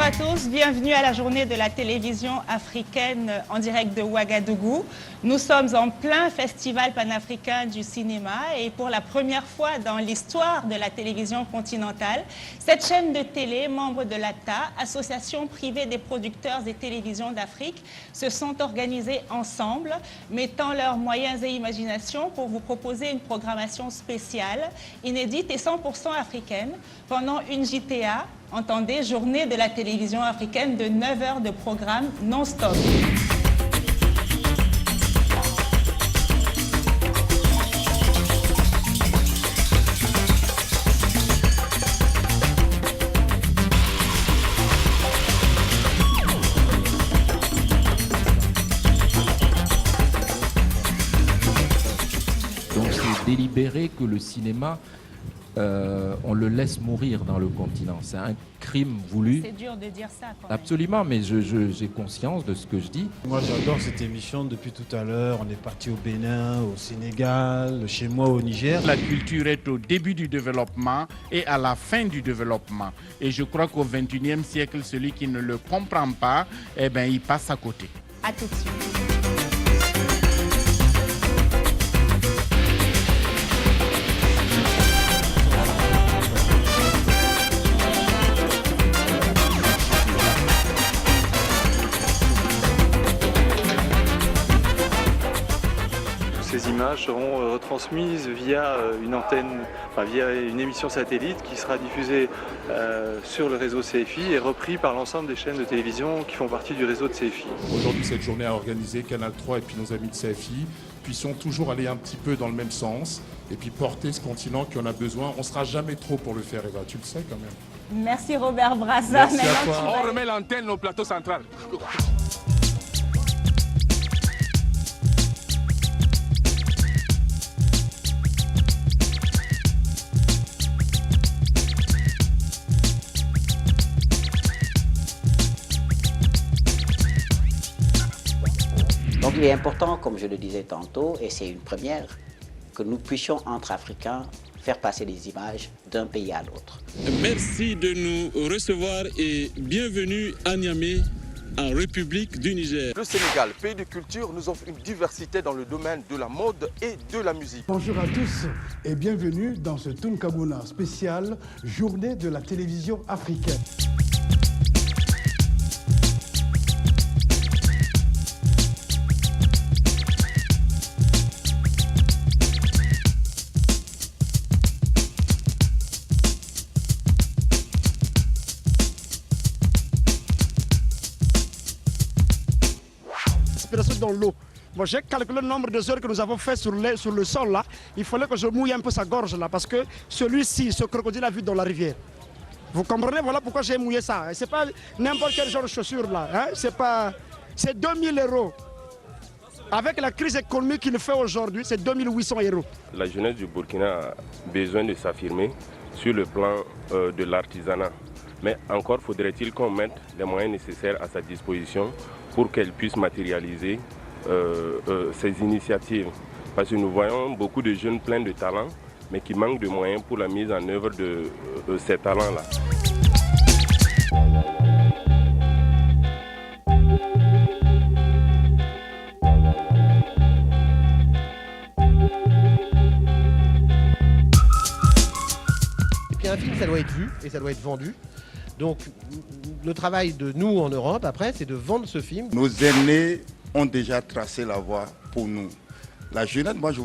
Bonjour à tous, bienvenue à la journée de la télévision africaine en direct de Ouagadougou. Nous sommes en plein festival panafricain du cinéma et pour la première fois dans l'histoire de la télévision continentale, cette chaîne de télé, membre de l'ATA, Association privée des producteurs et télévisions d'Afrique, se sont organisés ensemble, mettant leurs moyens et imagination pour vous proposer une programmation spéciale, inédite et 100% africaine, pendant une JTA. Entendez, journée de la télévision africaine de 9 heures de programme non-stop. Donc c'est délibéré que le cinéma, on le laisse mourir dans le continent. C'est un crime voulu. C'est dur de dire ça quand même. Absolument, mais j'ai conscience de ce que je dis. Moi j'adore cette émission depuis tout à l'heure. On est parti au Bénin, au Sénégal, chez moi au Niger. La culture est au début du développement et à la fin du développement. Et je crois qu'au XXIe siècle, celui qui ne le comprend pas, eh ben, il passe à côté. À tout de suite. Ces images seront retransmises via une antenne, via une émission satellite qui sera diffusée sur le réseau CFI et repris par l'ensemble des chaînes de télévision qui font partie du réseau de CFI. Aujourd'hui, cette journée a organisé Canal 3 et puis nos amis de CFI puissions toujours aller un petit peu dans le même sens et puis porter ce continent qui en a besoin. On ne sera jamais trop pour le faire, Eva, tu le sais quand même. Merci Robert Brazza. Merci à toi. On remet l'antenne au plateau central. Donc il est important, comme je le disais tantôt, et c'est une première, que nous puissions, entre Africains, faire passer des images d'un pays à l'autre. Merci de nous recevoir et bienvenue à Niamey, en République du Niger. Le Sénégal, pays de culture, nous offre une diversité dans le domaine de la mode et de la musique. Bonjour à tous et bienvenue dans ce Tunkabuna spécial Journée de la télévision africaine. Dans l'eau. Bon, j'ai calculé le nombre de heures que nous avons fait sur le sol là. Il fallait que je mouille un peu sa gorge là parce que celui-ci, ce crocodile a vu dans la rivière. Vous comprenez, voilà pourquoi j'ai mouillé ça. C'est pas n'importe quel genre de chaussure là. Hein? C'est 2000 €. Avec la crise économique qu'il fait aujourd'hui, c'est 2800 €. La jeunesse du Burkina a besoin de s'affirmer sur le plan de l'artisanat. Mais encore faudrait-il qu'on mette les moyens nécessaires à sa disposition pour qu'elle puisse matérialiser ces initiatives. Parce que nous voyons beaucoup de jeunes pleins de talents, mais qui manquent de moyens pour la mise en œuvre de ces talents-là. Et puis un film, ça doit être vu et ça doit être vendu. Donc le travail de nous en Europe, après, c'est de vendre ce film. Nos aînés ont déjà tracé la voie pour nous. La jeunesse, moi je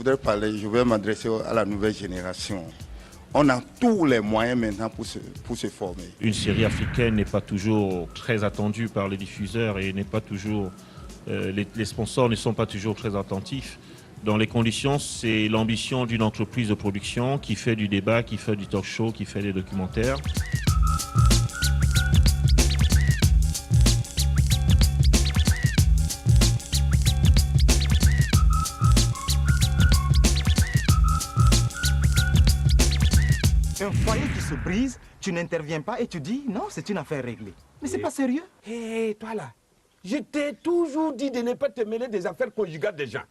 vais m'adresser à la nouvelle génération. On a tous les moyens maintenant pour se former. Une série africaine n'est pas toujours très attendue par les diffuseurs et n'est pas toujours, les sponsors ne sont pas toujours très attentifs. Dans les conditions, c'est l'ambition d'une entreprise de production qui fait du débat, qui fait du talk show, qui fait des documentaires. Un foyer qui se brise, tu n'interviens pas et tu dis non, c'est une affaire réglée. Mais c'est pas sérieux. Hé, toi là, je t'ai toujours dit de ne pas te mêler des affaires conjugales des gens.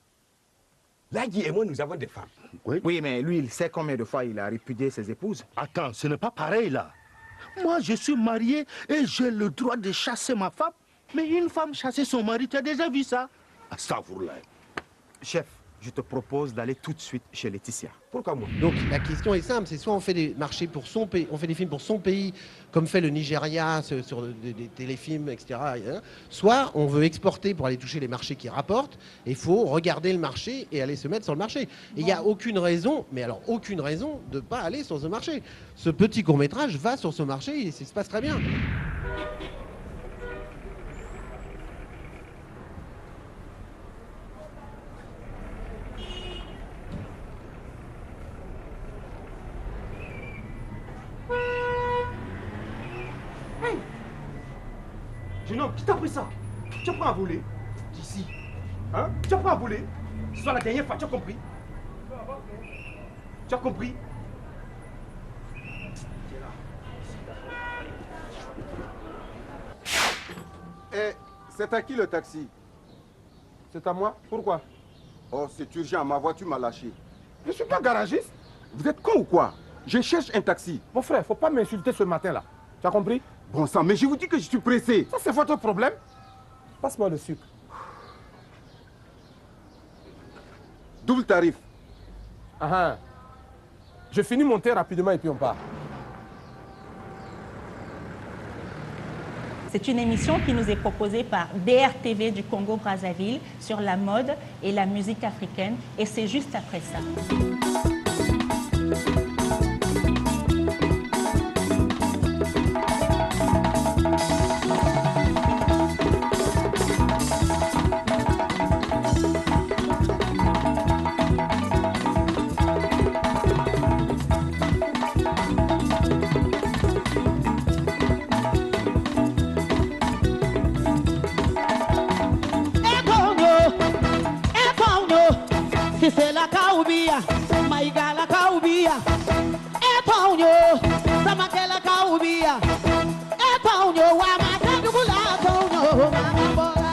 Là, Guy et moi, nous avons des femmes. Oui, mais lui, il sait combien de fois il a répudié ses épouses. Attends, ce n'est pas pareil là. Moi, je suis marié et j'ai le droit de chasser ma femme. Mais une femme chasser son mari, tu as déjà vu ça? Astaghfirullah. Chef, je te propose d'aller tout de suite chez Laetitia. Pourquoi moi? Donc la question est simple, c'est soit on fait des marchés pour son pays, on fait des films pour son pays, comme fait le Nigeria sur des téléfilms, etc. Soit on veut exporter pour aller toucher les marchés qui rapportent, et il faut regarder le marché et aller se mettre sur le marché. Et il n'y a aucune raison, mais alors aucune raison de ne pas aller sur ce marché. Ce petit court-métrage va sur ce marché et ça se passe très bien. Jeune homme, qui t'a pris ça? Tu apprends à voler? D'ici. Hein? Tu apprends à voler? Ce soit la dernière fois, tu as compris? Tu as compris? Eh, c'est à qui le taxi? C'est à moi. Pourquoi? Oh, c'est urgent, ma voiture m'a lâché. Je suis pas garagiste. Vous êtes con ou quoi? Je cherche un taxi. Mon frère, faut pas m'insulter ce matin-là. Tu as compris? Bon sang, mais je vous dis que je suis pressé. Ça, c'est votre problème. Passe-moi le sucre. Double tarif. Ah ah. Je finis mon thé rapidement et puis on part. C'est une émission qui nous est proposée par DRTV du Congo-Brazzaville sur la mode et la musique africaine. Et c'est juste après ça. Sisela kaubia, maigala kaubia, epaunyo, samakela kaubia, epaunyo, wa matandugula kaunyo, mambola.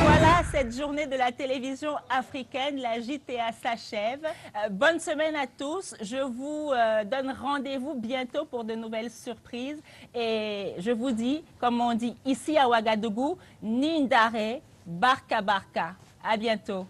Voilà, cette journée de la télévision africaine, la JTA s'achève. Bonne semaine à tous. Je vous donne rendez-vous bientôt pour de nouvelles surprises. Et je vous dis, comme on dit ici à Ouagadougou, Nindare, Barka Barka. À bientôt.